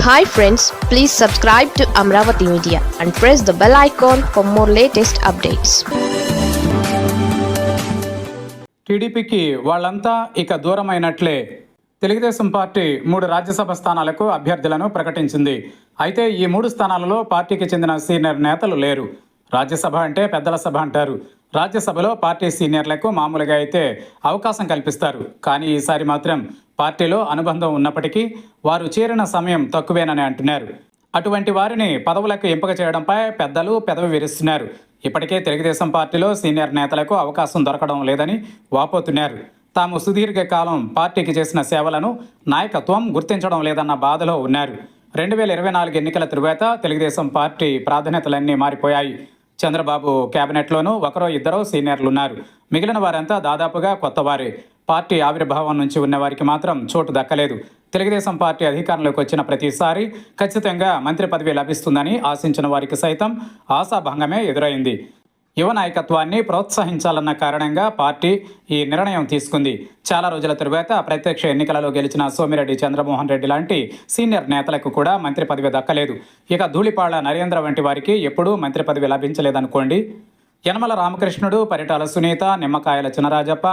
Hi friends, please subscribe to Amravati Media and press the bell icon for more latest updates. టీడీపీకి వాళ్ళంతా ఇక దూరమైనట్లే. Telugu Desam party 3 Rajya Sabha స్థానాలకు అభ్యర్థులను ప్రకటించింది. అయితే ఈ 3 స్థానాలలో పార్టీకి చెందిన సీనియర్ నేతలు లేరు. రాజ్యసభ అంటే పెద్దల సభ అంటారు. రాజ్యసభలో పార్టీ సీనియర్లకు మామూలుగా అయితే అవకాశం కల్పిస్తారు. కానీ ఈసారి మాత్రం పార్టీలో అనుబంధం ఉన్నప్పటికీ వారు చేరిన సమయం తక్కువేనని అంటున్నారు. అటువంటి వారిని పదవులకు ఎంపిక చేయడంపై పెద్దలు పెదవి విరుస్తున్నారు. ఇప్పటికే తెలుగుదేశం పార్టీలో సీనియర్ నేతలకు అవకాశం దొరకడం లేదని వాపోతున్నారు. తాము సుదీర్ఘ కాలం పార్టీకి చేసిన సేవలను నాయకత్వం గుర్తించడం లేదన్న బాధలో ఉన్నారు. 2024 ఎన్నికల తరువాత తెలుగుదేశం పార్టీ ప్రాధాన్యతలన్నీ మారిపోయాయి. చంద్రబాబు కేబినెట్లోనూ ఒకరో ఇద్దరో సీనియర్లున్నారు. మిగిలిన వారంతా దాదాపుగా కొత్తవారే. పార్టీ ఆవిర్భావం నుంచి ఉన్న వారికి మాత్రం చోటు దక్కలేదు. తెలుగుదేశం పార్టీ అధికారంలోకి వచ్చిన ప్రతిసారి ఖచ్చితంగా మంత్రి పదవి లభిస్తుందని ఆశించిన వారికి సైతం ఆశాభంగమే ఎదురైంది. యువ నాయకత్వాన్ని ప్రోత్సహించాలన్న కారణంగా పార్టీ ఈ నిర్ణయం తీసుకుంది. చాలా రోజుల తరువాత ప్రత్యక్ష ఎన్నికలలో గెలిచిన సోమిరెడ్డి చంద్రమోహన్ రెడ్డి లాంటి సీనియర్ నేతలకు కూడా మంత్రి పదవి దక్కలేదు. ఇక ధూళిపాళ్ల నరేంద్ర వంటి వారికి ఎప్పుడూ మంత్రి పదవి లభించలేదనుకోండి. యనమల రామకృష్ణుడు, పరిటాల సునీత, నిమ్మకాయల చినరాజప్ప,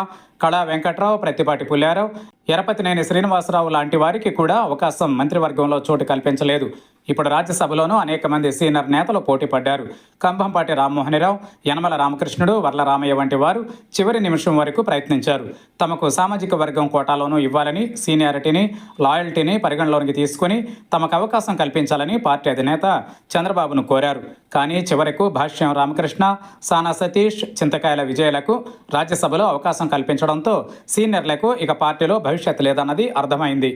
కళా వెంకట్రావు, ప్రత్తిపాటి పుల్లారావు, ఎరపతినేని శ్రీనివాసరావు లాంటి వారికి కూడా అవకాశం మంత్రివర్గంలో చోటు కల్పించలేదు. ఇప్పుడు రాజ్యసభలోనూ అనేక మంది సీనియర్ నేతలు పోటీ పడ్డారు. కంభంపాటి రామ్మోహనరావు, యనమల రామకృష్ణుడు, వర్ల రామయ్య వంటి వారు చివరి నిమిషం వరకు ప్రయత్నించారు. తమకు సామాజిక వర్గం కోటాలోనూ ఇవ్వాలని, సీనియారిటీని, లాయల్టీని పరిగణలోనికి తీసుకుని తమకు అవకాశం కల్పించాలని పార్టీ అధినేత చంద్రబాబును కోరారు. కానీ చివరకు భాష్యం రామకృష్ణ, సానా సతీష్, చింతకాయల విజయలకు రాజ్యసభలో అవకాశం కల్పించడంతో సీనియర్లకు ఇక పార్టీలో భవిష్యత్తు లేదన్నది అర్థమైంది.